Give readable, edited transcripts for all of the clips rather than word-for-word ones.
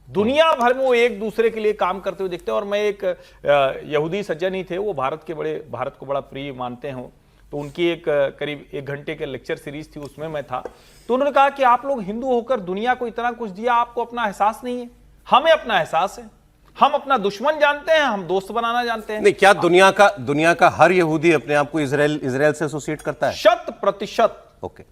दुनिया भर में वो एक दूसरे के लिए काम करते हुए दिखते हैं। और मैं एक यहूदी सज्जन ही थे, वो भारत को बड़ा प्रिय मानते हो, तो उनकी एक करीब 1 घंटे के लेक्चर सीरीज थी, उसमें मैं था। तो उन्होंने कहा कि आप लोग हिंदू होकर दुनिया को इतना कुछ दिया, आपको अपना एहसास नहीं है। हमें अपना एहसास है, हम अपना दुश्मन जानते हैं, हम दोस्त बनाना जानते हैं। नहीं, क्या दुनिया का हर यहूदी अपने आप को इजराइल से एसोसिएट करता है? 100%। ओके,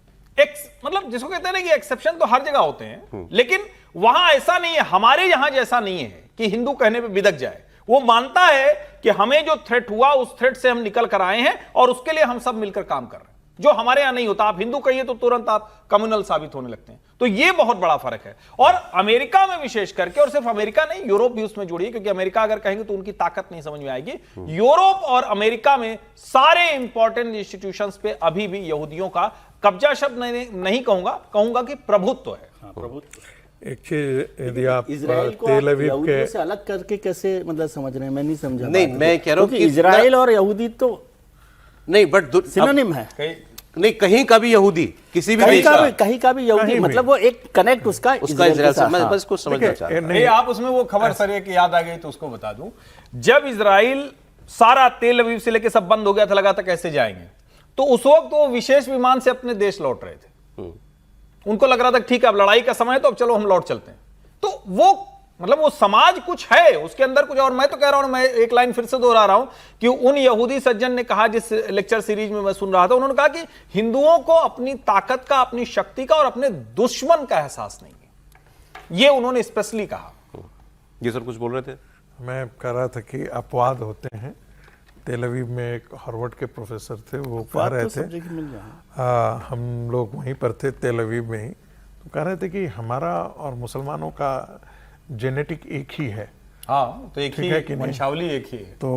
मतलब जिसको कहते हैं ना कि एक्सेप्शन तो हर जगह होते हैं, लेकिन वहां ऐसा नहीं है, हमारे यहां जैसा नहीं है कि हिंदू कहने पे बिदक जाए। वो मानता है कि हमें जो थ्रेट हुआ उस थ्रेट से हम निकल कर आए हैं और उसके लिए हम सब मिलकर काम कर रहे हैं, जो हमारे यहां नहीं होता। आप हिंदू कहिए तो तुरंत आप कम्युनल साबित होने लगते हैं। तो ये बहुत बड़ा फर्क है। और अमेरिका में विशेष करके, और सिर्फ अमेरिका नहीं, यूरोप भी उसमें जुड़ी है, क्योंकि अमेरिका अगर कहेंगे तो उनकी ताकत नहीं समझ में आएगी। यूरोप और अमेरिका में सारे इंपॉर्टेंट इंस्टीट्यूशंस पे अभी भी यहूदियों का कब्जा शब्द नहीं कहूंगा कि प्रभुत्व है। प्रभुत्व। एक चीज, यदि आप इजराइल को तेल अवीव यहूदियों से अलग करके कैसे मतलब समझ रहे हैं, मैं नहीं समझा। नहीं, मैं कह रहा हूं कि इजराइल और यहूदी तो नहीं, बट सिनोनिम है। नहीं, कहीं का भी यहूदी, किसी भी देश का, कहीं का भी यहूदी, मतलब वो एक कनेक्ट उसका इजराइल से, मैं बस कुछ समझना चाह रहा हूं। आप उसमें वो खबर सर एक याद आ गई तो उसको बता दूं। जब इजराइल सारा तेल अवीव से लेके सब बंद हो गया था, लगा था कैसे जाएंगे, तो उस वक्त वो विशेष विमान से अपने देश लौट रहे थे। उनको लग रहा था ठीक है अब लड़ाई का समय है, तो अब चलो हम लौट चलते हैं। तो वो मतलब वो समाज कुछ है उसके अंदर कुछ। और मैं तो कह रहा हूं, मैं एक लाइन फिर से दोहरा रहा हूं कि उन यहूदी सज्जन ने कहा, जिस लेक्चर सीरीज में मैं सुन रहा था, उन्होंने कहा कि हिंदुओं को अपनी ताकत का, अपनी शक्ति का और अपने दुश्मन का एहसास नहीं है। ये उन्होंने स्पेशली कहा। जी सर, कुछ बोल रहे थे? मैं कह रहा था कि अपवाद होते हैं। तेल अवीव में एक हार्वर्ड के प्रोफेसर थे, वो कह रहे थे, हम लोग वहीं पर थे तेल अवीव में ही, तो कह रहे थे कि हमारा और मुसलमानों का जेनेटिक एक ही है। हाँ, तो एक ही है कि वंशावली एक ही है। तो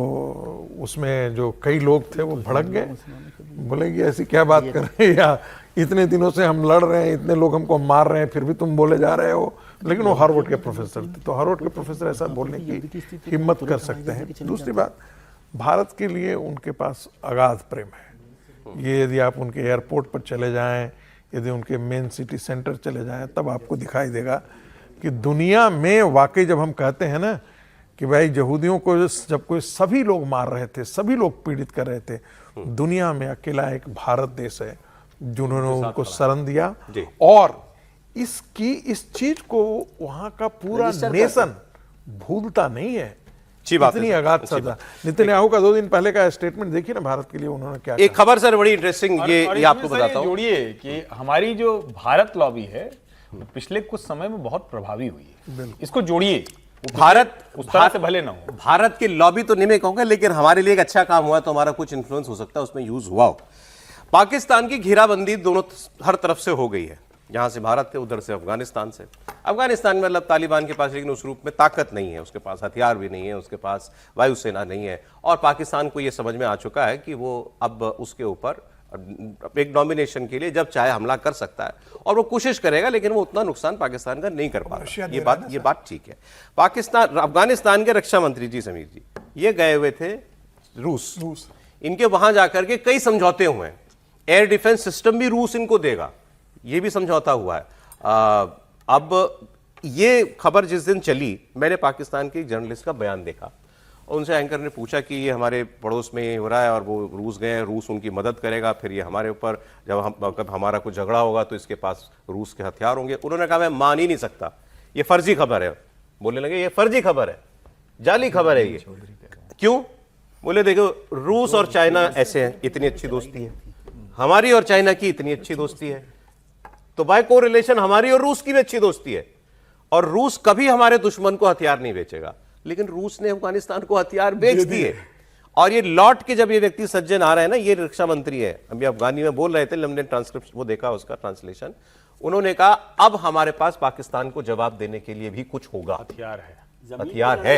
उसमें जो कई लोग थे वो भड़क गए, बोले कि ऐसी क्या बात कर रहे हैं, या इतने दिनों से हम लड़ रहे हैं, इतने लोग हमको मार रहे हैं, फिर भी तुम बोले जा रहे हो। लेकिन वो हार्वर्ड के प्रोफेसर थे, तो हार्वर्ड के प्रोफेसर ऐसा बोलने की हिम्मत कर सकते हैं। दूसरी बात, भारत के लिए उनके पास अगाध प्रेम है। ये यदि आप उनके एयरपोर्ट पर चले जाएं, यदि उनके मेन सिटी सेंटर चले जाएं, तब आपको दिखाई देगा कि दुनिया में वाकई जब हम कहते हैं ना कि भाई यहूदियों को जब कोई सभी लोग मार रहे थे, सभी लोग पीड़ित कर रहे थे, दुनिया में अकेला एक भारत देश है जिन्होंने उनको शरण दिया। और इस चीज को वहां का पूरा नेशन भूलता नहीं है। इतनी अगाध सजा। नेतन्याहू का 2 दिन पहले का स्टेटमेंट देखिए ना, भारत के लिए उन्होंने क्या एक खबर सर बड़ी इंटरेस्टिंग, ये आपको बताता हूं। जोड़िए कि हमारी जो भारत लॉबी है पिछले कुछ समय में बहुत प्रभावी हुई है, इसको जोड़िए। भारत उस तरह से भले ना हो, भारत की लॉबी तो नहीं मैं कहूंगा, लेकिन हमारे लिए एक अच्छा काम हुआ तो हमारा कुछ इन्फ्लुएंस हो सकता है, उसमें यूज हुआ हो। पाकिस्तान की घेराबंदी दोनों हर तरफ से हो गई है, जहां से भारत थे उधर से अफगानिस्तान से। अफगानिस्तान में मतलब तालिबान के पास लेकिन उस रूप में ताकत नहीं है, उसके पास हथियार भी नहीं है, उसके पास वायुसेना नहीं है, और पाकिस्तान को यह समझ में आ चुका है कि वो अब उसके ऊपर एक डोमिनेशन के लिए जब चाहे हमला कर सकता है, और वो कोशिश करेगा, लेकिन वो उतना नुकसान पाकिस्तान का नहीं कर पा रहा। ये बात ठीक है। पाकिस्तान, अफगानिस्तान के रक्षा मंत्री जी समीर जी, ये गए हुए थे रूस। इनके वहां जाकर के कई समझौते हुए हैं। एयर डिफेंस सिस्टम भी रूस इनको देगा, ये भी समझौता हुआ है। अब ये खबर जिस दिन चली, मैंने पाकिस्तान के एक जर्नलिस्ट का बयान देखा, उनसे एंकर ने पूछा कि ये हमारे पड़ोस में हो रहा है और वो रूस गए, रूस उनकी मदद करेगा, फिर ये हमारे ऊपर जब हमारा कुछ झगड़ा होगा तो इसके पास रूस के हथियार होंगे। उन्होंने कहा मैं मान ही नहीं सकता, ये फर्जी खबर है। बोलने लगे ये फर्जी खबर है, जाली खबर है ये। क्यों? बोले देखो रूस और चाइना ऐसे हैं, इतनी अच्छी दोस्ती है हमारी और चाइना की, इतनी अच्छी दोस्ती है, तो बाय कोरिलेशन हमारी और रूस की भी अच्छी दोस्ती है, और रूस कभी हमारे दुश्मन को हथियार नहीं बेचेगा। लेकिन रूस ने अफगानिस्तान को हथियार बेच दिए। और ये लौट के जब ये व्यक्ति सज्जन आ रहा है ना, ये रक्षा मंत्री है, अभी अफगानी में बोल रहे थे, हमने ट्रांसक्रिप्ट वो देखा उसका ट्रांसलेशन, उन्होंने कहा अब हमारे पास पाकिस्तान को जवाब देने के लिए भी कुछ होगा, हथियार है,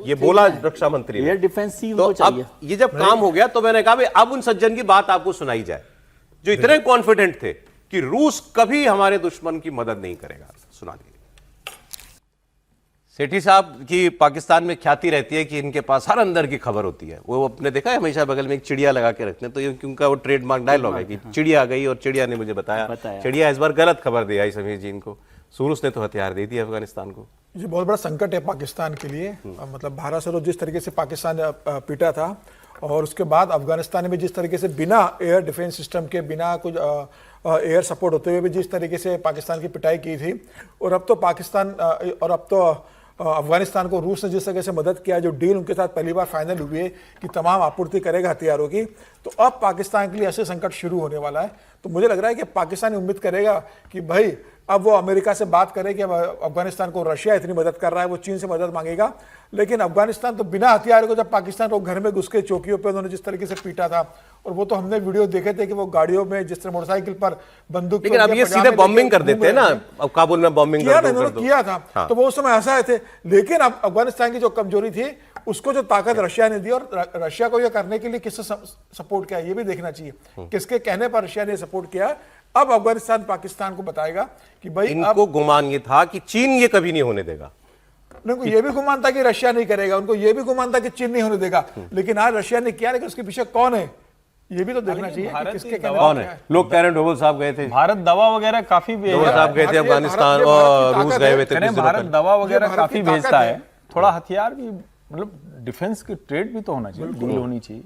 ये बोला रक्षा मंत्री ने। तो अब ये जब काम हो गया तो मैंने कहा अब उन सज्जन की बात आपको सुनाई जाए जो इतने कॉन्फिडेंट थे कि रूस कभी हमारे दुश्मन की मदद नहीं करेगा। सुना दीजिए। सेठी साहब की पाकिस्तान में ख्याति रहती है कि इनके पास हर अंदर की खबर होती है। वो अपने देखा है हमेशा बगल में एक चिड़िया लगा के रखते हैं, तो ये उनका वो ट्रेडमार्क डायलॉग है कि चिड़िया गई और चिड़िया ने मुझे बताया। चिड़िया इस बार गलत खबर दी आई समीर जी इनको, सूरुस ने तो हथियार दे दिया अफगानिस्तान को। ये बहुत बड़ा संकट है पाकिस्तान के लिए। मतलब भारत से तो जिस तरीके से पाकिस्तान पीटा था, और उसके बाद अफगानिस्तान में जिस तरीके से बिना एयर डिफेंस सिस्टम के, बिना कुछ एयर सपोर्ट होते हुए भी जिस तरीके से पाकिस्तान की पिटाई की थी, और अब तो अफगानिस्तान को रूस ने जिस तरह से मदद किया, जो डील उनके साथ पहली बार फाइनल हुई है कि तमाम आपूर्ति करेगा हथियारों की, तो अब पाकिस्तान के लिए ऐसे संकट शुरू होने वाला है। तो मुझे लग रहा है कि पाकिस्तान उम्मीद करेगा कि भाई अब वो अमेरिका से बात करे कि अब अफगानिस्तान को रशिया इतनी मदद कर रहा है, वो चीन से मदद मांगेगा। लेकिन अफगानिस्तान तो बिना हथियारों को, जब पाकिस्तान को घर में घुस के चौकियों पे उन्होंने जिस तरीके से पीटा था, और वो तो हमने वीडियो देखे थे कि वो गाड़ियों में जिस तरह मोटरसाइकिल पर बंदूक, लेकिन अब ये सीधे बॉम्बिंग कर देते हैं ना, अब काबुल में बॉम्बिंग किया था। हाँ। तो वो उस समय हंसाए थे। लेकिन अब अफगानिस्तान की जो कमजोरी थी, उसको जो ताकत रशिया ने दी, और रशिया को ये करने के लिए किससे सपोर्ट किया ये भी देखना चाहिए। किसके कहने पर रशिया ने सपोर्ट किया। अब अफगानिस्तान पाकिस्तान को बताएगा कि भाई इनको गुमान ये था कि चीन ये कभी नहीं होने देगा। उनको ये भी गुमान था कि रशिया नहीं करेगा, उनको ये भी गुमान था कि चीन नहीं होने देगा, लेकिन आज रशिया ने किया। लेकिन उसके पीछे कौन है ये भी तो देखना चाहिए कि किसके कहने कौन है। लोग कह रहे हैं डोभाल साहब गए थे, भारत दवा वगैरह काफी डोभाल साहब गए थे अफगानिस्तान और रूस गए हुए थे। भारत दवा वगैरह काफी भेजता है, थोड़ा हथियार भी, मतलब डिफेंस की ट्रेड भी तो होना चाहिए, डील होनी चाहिए।